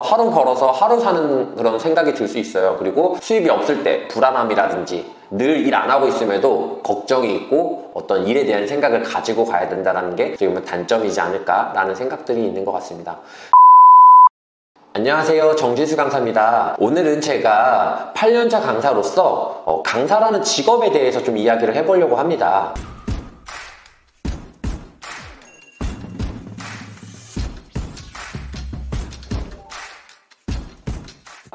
하루 걸어서 하루 사는 그런 생각이 들 수 있어요. 그리고 수입이 없을 때 불안함이라든지 늘 일 안 하고 있음에도 걱정이 있고 어떤 일에 대한 생각을 가지고 가야 된다는 게 어떻게 보면 단점이지 않을까라는 생각들이 있는 것 같습니다. 안녕하세요, 정진수 강사입니다. 오늘은 제가 8년차 강사로서 강사라는 직업에 대해서 좀 이야기를 해보려고 합니다.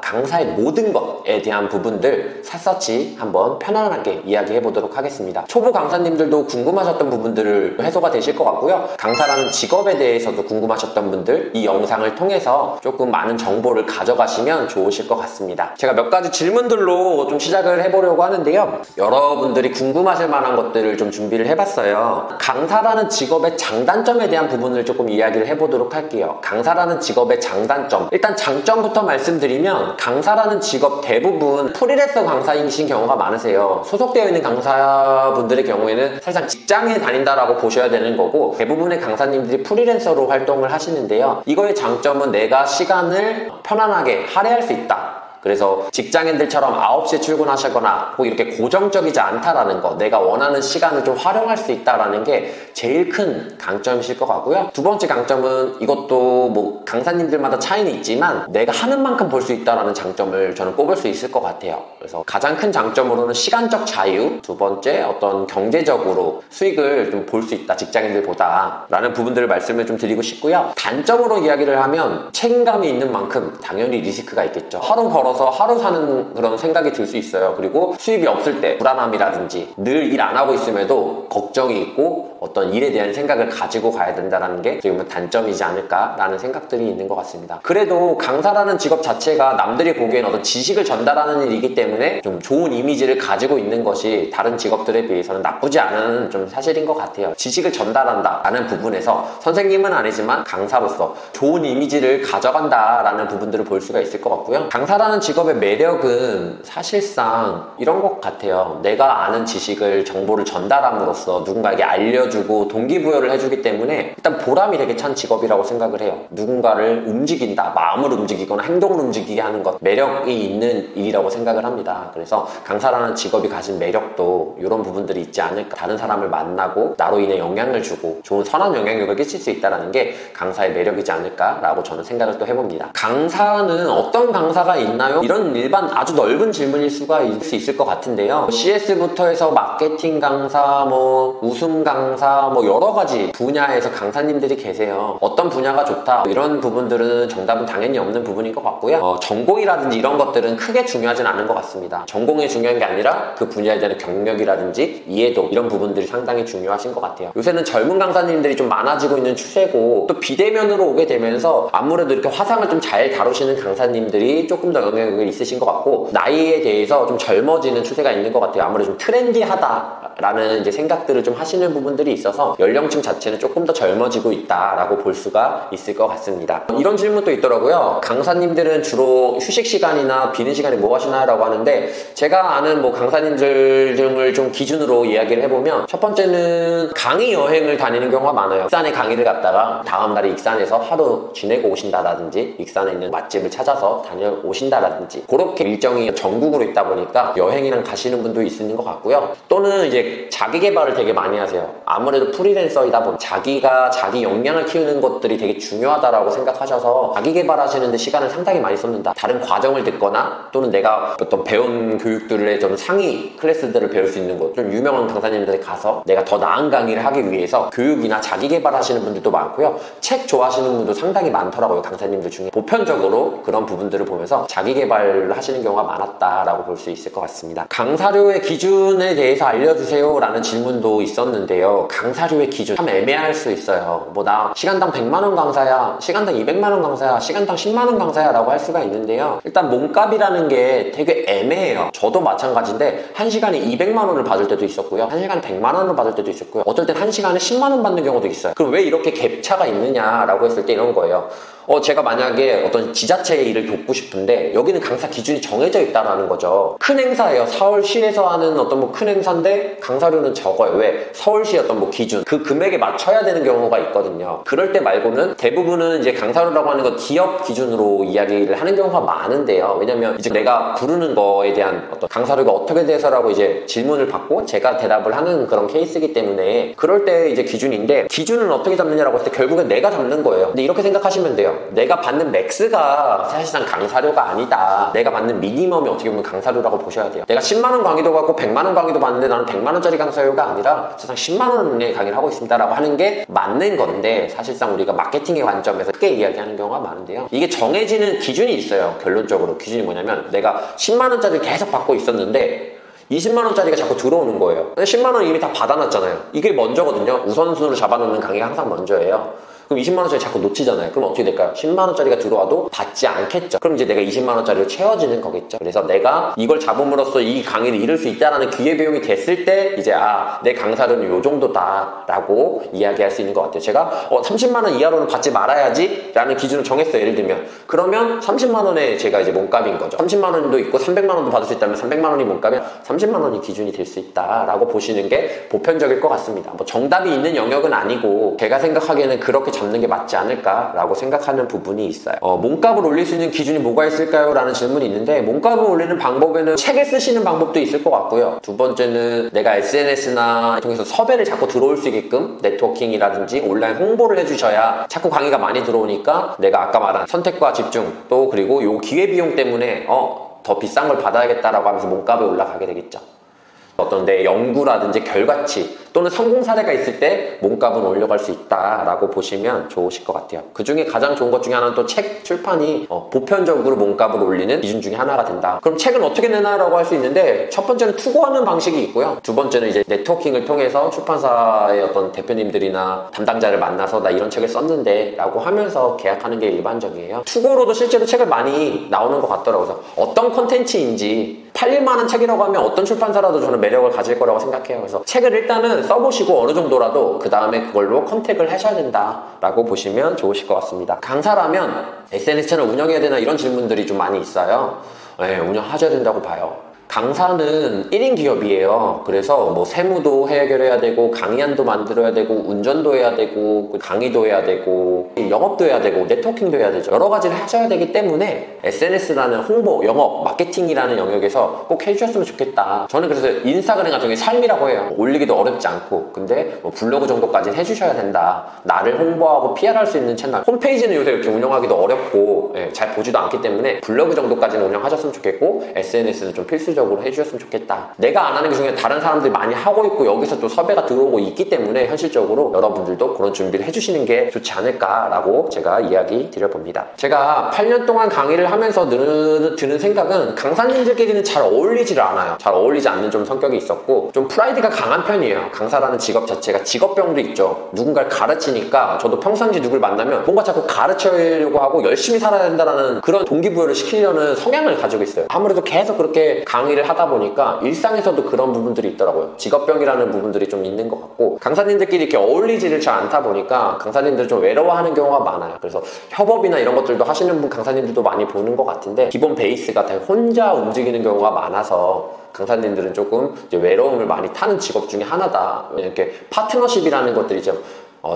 강사의 모든 것에 대한 부분들 샅샅이 한번 편안하게 이야기해 보도록 하겠습니다. 초보 강사님들도 궁금하셨던 부분들을 해소가 되실 것 같고요. 강사라는 직업에 대해서도 궁금하셨던 분들 이 영상을 통해서 조금 많은 정보를 가져가시면 좋으실 것 같습니다. 제가 몇 가지 질문들로 좀 시작을 해보려고 하는데요. 여러분들이 궁금하실 만한 것들을 좀 준비를 해봤어요. 강사라는 직업의 장단점에 대한 부분을 조금 이야기를 해보도록 할게요. 강사라는 직업의 장단점, 일단 장점부터 말씀드리면 강사라는 직업 대부분 프리랜서 강사이신 경우가 많으세요. 소속되어 있는 강사분들의 경우에는 사실상 직장에 다닌다라고 보셔야 되는 거고, 대부분의 강사님들이 프리랜서로 활동을 하시는데요. 이거의 장점은 내가 시간을 편안하게 할애할 수 있다. 그래서 직장인들처럼 9시에 출근하시거나 꼭 이렇게 고정적이지 않다라는 거, 내가 원하는 시간을 좀 활용할 수 있다라는 게 제일 큰 강점이실 것 같고요. 두 번째 강점은 이것도 뭐 강사님들마다 차이는 있지만 내가 하는 만큼 벌 수 있다라는 장점을 저는 꼽을 수 있을 것 같아요. 그래서 가장 큰 장점으로는 시간적 자유, 두 번째 어떤 경제적으로 수익을 좀 볼 수 있다, 직장인들보다 라는 부분들을 말씀을 좀 드리고 싶고요. 단점으로 이야기를 하면 책임감이 있는 만큼 당연히 리스크가 있겠죠. 하루 걸어서 하루 사는 그런 생각이 들 수 있어요. 그리고 수입이 없을 때 불안함이라든지 늘 일 안 하고 있음에도 걱정이 있고 어떤 일에 대한 생각을 가지고 가야 된다는 게 어떻게 보면 단점이지 않을까라는 생각들이 있는 것 같습니다. 그래도 강사라는 직업 자체가 남들이 보기엔 어떤 지식을 전달하는 일이기 때문에 좀 좋은 이미지를 가지고 있는 것이 다른 직업들에 비해서는 나쁘지 않은 좀 사실인 것 같아요. 지식을 전달한다라는 부분에서 선생님은 아니지만 강사로서 좋은 이미지를 가져간다라는 부분들을 볼 수가 있을 것 같고요. 강사라는 직업의 매력은 사실상 이런 것 같아요. 내가 아는 지식을, 정보를 전달함으로써 누군가에게 알려주고 동기부여를 해주기 때문에 일단 보람이 되게 찬 직업이라고 생각을 해요. 누군가를 움직인다, 마음을 움직이거나 행동을 움직이게 하는 것, 매력이 있는 일이라고 생각을 합니다. 그래서 강사라는 직업이 가진 매력도 이런 부분들이 있지 않을까. 다른 사람을 만나고 나로 인해 영향을 주고 좋은 선한 영향력을 끼칠 수 있다는 게 강사의 매력이지 않을까라고 저는 생각을 또 해봅니다. 강사는 어떤 강사가 있나요? 이런 일반 아주 넓은 질문일 수가 있을 것 같은데요. CS부터 해서 마케팅 강사, 뭐 웃음 강사, 뭐 여러 가지 분야에서 강사님들이 계세요. 어떤 분야가 좋다, 이런 부분들은 정답은 당연히 없는 부분인 것 같고요. 전공이라든지 이런 것들은 크게 중요하진 않은 것 같습니다. 전공이 중요한 게 아니라 그 분야에 대한 경력이라든지 이해도, 이런 부분들이 상당히 중요하신 것 같아요. 요새는 젊은 강사님들이 좀 많아지고 있는 추세고, 또 비대면으로 오게 되면서 아무래도 이렇게 화상을 좀 잘 다루시는 강사님들이 조금 더 영향력이 있으신 것 같고, 나이에 대해서 좀 젊어지는 추세가 있는 것 같아요. 아무래도 좀 트렌디하다라는 이제 생각들을 좀 하시는 부분들이 있어서 연령층 자체는 조금 더 젊어지고 있다라고 볼 수가 있을 것 같습니다. 이런 질문도 있더라고요. 강사님들은 주로 휴식 시간이나 비는 시간에 뭐 하시나요? 라고 하는데, 제가 아는 뭐 강사님들 등을 좀 기준으로 이야기를 해보면, 첫 번째는 강의 여행을 다니는 경우가 많아요. 익산에 강의를 갔다가 다음날에 익산에서 하루 지내고 오신다라든지, 익산에 있는 맛집을 찾아서 다녀오신다라든지, 그렇게 일정이 전국으로 있다 보니까 여행이랑 가시는 분도 있는 것 같고요. 또는 이제 자기 개발을 되게 많이 하세요. 아무래도 프리랜서이다 보니 자기가 자기 역량을 키우는 것들이 되게 중요하다라고 생각하셔서 자기 개발하시는데 시간을 상당히 많이 쏟는다. 다른 과정을 듣거나 또는 내가 어떤 배운 교육들의 좀 상위 클래스들을 배울 수 있는 곳, 좀 유명한 강사님들에 가서 내가 더 나은 강의를 하기 위해서 교육이나 자기 개발하시는 분들도 많고요. 책 좋아하시는 분도 상당히 많더라고요. 강사님들 중에 보편적으로 그런 부분들을 보면서 자기 개발을 하시는 경우가 많았다라고 볼 수 있을 것 같습니다. 강사료의 기준에 대해서 알려주세요 라는 질문도 있었는데요. 강사료의 기준 참 애매할 수 있어요. 뭐 나 시간당 100만원 강사야, 시간당 200만원 강사야, 시간당 10만원 강사야 라고 할 수가 있는데요. 일단 몸값이라는 게 되게 애매해요. 저도 마찬가지인데 1시간에 200만원을 받을 때도 있었고요, 1시간에 100만원을 받을 때도 있었고요, 어떨 땐 1시간에 10만원 받는 경우도 있어요. 그럼 왜 이렇게 갭차가 있느냐라고 했을 때 이런 거예요. 제가 만약에 어떤 지자체의 일을 돕고 싶은데 여기는 강사 기준이 정해져 있다라는 거죠. 큰 행사예요. 서울시에서 하는 어떤 뭐 큰 행사인데 강사료는 적어요. 왜? 서울시 어떤 뭐 기준, 그 금액에 맞춰야 되는 경우가 있거든요. 그럴 때 말고는 대부분은 이제 강사료라고 하는 건 기업 기준으로 이야기를 하는 경우가 많은데요. 왜냐면 이제 내가 부르는 거에 대한 어떤 강사료가 어떻게 돼서라고 이제 질문을 받고 제가 대답을 하는 그런 케이스이기 때문에 그럴 때 이제 기준인데, 기준은 어떻게 잡느냐라고 했을 때 결국엔 내가 잡는 거예요. 근데 이렇게 생각하시면 돼요. 내가 받는 맥스가 사실상 강사료가 아니다. 내가 받는 미니멈이 어떻게 보면 강사료라고 보셔야 돼요. 내가 10만원 강의도 받고 100만원 강의도 받는데 나는 100만원짜리 강사료가 아니라 사실상 10만원의 강의를 하고 있습니다 라고 하는 게 맞는 건데, 사실상 우리가 마케팅의 관점에서 크게 이야기하는 경우가 많은데요. 이게 정해지는 기준이 있어요. 결론적으로 기준이 뭐냐면, 내가 10만원짜리를 계속 받고 있었는데 20만원짜리가 자꾸 들어오는 거예요. 10만원 이미 다 받아놨잖아요. 이게 먼저거든요. 우선순위로 잡아놓는 강의가 항상 먼저예요. 그럼 20만원짜리 자꾸 놓치잖아요. 그럼 어떻게 될까요? 10만원짜리가 들어와도 받지 않겠죠. 그럼 이제 내가 20만원짜리로 채워지는 거겠죠. 그래서 내가 이걸 잡음으로써 이 강의를 이룰 수 있다는 기회비용이 됐을 때 이제 내 강사료는 요 정도다 라고 이야기할 수 있는 것 같아요. 제가 30만원 이하로는 받지 말아야지 라는 기준을 정했어요. 예를 들면 그러면 30만원에 제가 이제 몸값인 거죠. 30만원도 있고 300만원도 받을 수 있다면 300만원이 몸값이면 30만원이 기준이 될 수 있다 라고 보시는 게 보편적일 것 같습니다. 뭐 정답이 있는 영역은 아니고 제가 생각하기에는 그렇게 잡는 게 맞지 않을까라고 생각하는 부분이 있어요. 몸값을 올릴 수 있는 기준이 뭐가 있을까요? 라는 질문이 있는데, 몸값을 올리는 방법에는 책을 쓰시는 방법도 있을 것 같고요. 두 번째는 내가 SNS나 통해서 섭외를 자꾸 들어올 수 있게끔 네트워킹이라든지 온라인 홍보를 해주셔야 자꾸 강의가 많이 들어오니까 내가 아까 말한 선택과 집중, 또 그리고 요 기회비용 때문에 더 비싼 걸 받아야겠다라고 하면서 몸값이 올라가게 되겠죠. 어떤 내 연구라든지 결과치 또는 성공 사례가 있을 때 몸값은 올려갈 수 있다라고 보시면 좋으실 것 같아요. 그 중에 가장 좋은 것 중에 하나는 또 책 출판이 보편적으로 몸값을 올리는 기준 중에 하나가 된다. 그럼 책은 어떻게 내나라고 할 수 있는데, 첫 번째는 투고하는 방식이 있고요. 두 번째는 이제 네트워킹을 통해서 출판사의 어떤 대표님들이나 담당자를 만나서 나 이런 책을 썼는데 라고 하면서 계약하는 게 일반적이에요. 투고로도 실제로 책을 많이 나오는 것 같더라고요. 그래서 어떤 컨텐츠인지 팔릴만한 책이라고 하면 어떤 출판사라도 저는 매력을 가질 거라고 생각해요. 그래서 책을 일단은 써보시고 어느 정도라도 그 다음에 그걸로 컨택을 하셔야 된다라고 보시면 좋으실 것 같습니다. 강사라면 SNS 채널 운영해야 되나 이런 질문들이 좀 많이 있어요. 네, 운영하셔야 된다고 봐요. 강사는 1인 기업이에요. 그래서 뭐 세무도 해결해야 되고 강의안도 만들어야 되고 운전도 해야 되고 강의도 해야 되고 영업도 해야 되고 네트워킹도 해야 되죠. 여러 가지를 하셔야 되기 때문에 SNS라는 홍보, 영업, 마케팅이라는 영역에서 꼭 해주셨으면 좋겠다. 저는 그래서 인스타그램 같은 게 삶이라고 해요. 올리기도 어렵지 않고, 근데 뭐 블로그 정도까지는 해주셔야 된다. 나를 홍보하고 PR할 수 있는 채널, 홈페이지는 요새 이렇게 운영하기도 어렵고 잘 보지도 않기 때문에 블로그 정도까지는 운영하셨으면 좋겠고, SNS는 좀 필수적으로 해주셨으면 좋겠다. 내가 안 하는 게 중에 다른 사람들이 많이 하고 있고 여기서 또 섭외가 들어오고 있기 때문에 현실적으로 여러분들도 그런 준비를 해주시는 게 좋지 않을까라고 제가 이야기 드려봅니다. 제가 8년 동안 강의를 하면서 드는 생각은 강사님들끼리는 잘 어울리지를 않아요. 잘 어울리지 않는 좀 성격이 있었고 좀 프라이드가 강한 편이에요. 강사라는 직업 자체가 직업병도 있죠. 누군가를 가르치니까 저도 평상시 누굴 만나면 뭔가 자꾸 가르치려고 하고 열심히 살아야 된다는 그런 동기부여를 시키려는 성향을 가지고 있어요. 아무래도 계속 그렇게 강의를 하다 보니까 일상에서도 그런 부분들이 있더라고요. 직업병이라는 부분들이 좀 있는 것 같고, 강사님들끼리 이렇게 어울리지를 잘 않다 보니까 강사님들이 좀 외로워하는 경우가 많아요. 그래서 협업이나 이런 것들도 하시는 분 강사님들도 많이 보는 것 같은데, 기본 베이스가 다 혼자 움직이는 경우가 많아서 강사님들은 조금 이제 외로움을 많이 타는 직업 중에 하나다. 이렇게 파트너십이라는 것들이 좀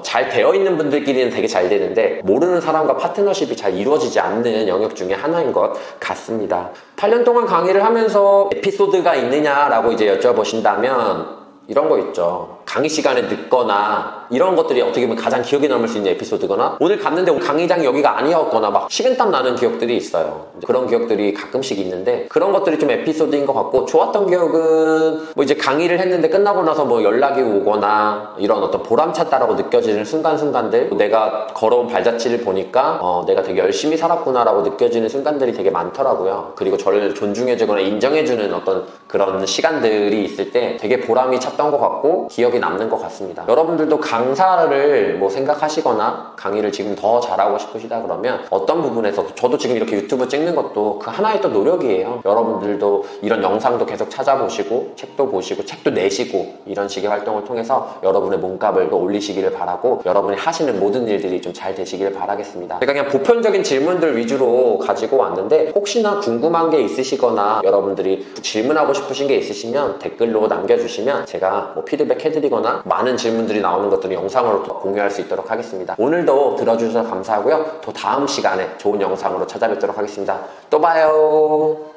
잘 되어 있는 분들끼리는 되게 잘 되는데 모르는 사람과 파트너십이 잘 이루어지지 않는 영역 중에 하나인 것 같습니다. 8년 동안 강의를 하면서 에피소드가 있느냐라고 이제 여쭤보신다면 이런 거 있죠. 강의 시간에 늦거나 이런 것들이 어떻게 보면 가장 기억에 남을 수 있는 에피소드거나, 오늘 갔는데 강의장이 여기가 아니었거나 막 식은땀 나는 기억들이 있어요. 그런 기억들이 가끔씩 있는데 그런 것들이 좀 에피소드인 것 같고, 좋았던 기억은 뭐 이제 강의를 했는데 끝나고 나서 뭐 연락이 오거나 이런 어떤 보람찼다라고 느껴지는 순간순간들, 내가 걸어온 발자취를 보니까 내가 되게 열심히 살았구나라고 느껴지는 순간들이 되게 많더라고요. 그리고 저를 존중해주거나 인정해주는 어떤 그런 시간들이 있을 때 되게 보람이 찼던 것 같고 기억이 남는 것 같습니다. 여러분들도 강사를 뭐 생각하시거나 강의를 지금 더 잘하고 싶으시다 그러면 어떤 부분에서 저도 지금 이렇게 유튜브 찍는 것도 그 하나의 또 노력이에요. 여러분들도 이런 영상도 계속 찾아보시고 책도 보시고 책도 내시고 이런 식의 활동을 통해서 여러분의 몸값을 또 올리시기를 바라고 여러분이 하시는 모든 일들이 좀 잘 되시기를 바라겠습니다. 제가 그냥 보편적인 질문들 위주로 가지고 왔는데 혹시나 궁금한 게 있으시거나 여러분들이 질문하고 싶으신 게 있으시면 댓글로 남겨주시면 제가 뭐 피드백 해드리거나 많은 질문들이 나오는 것들을 영상으로 또 공유할 수 있도록 하겠습니다. 오늘도 들어주셔서 감사하고요. 또 다음 시간에 좋은 영상으로 찾아뵙도록 하겠습니다. 또 봐요.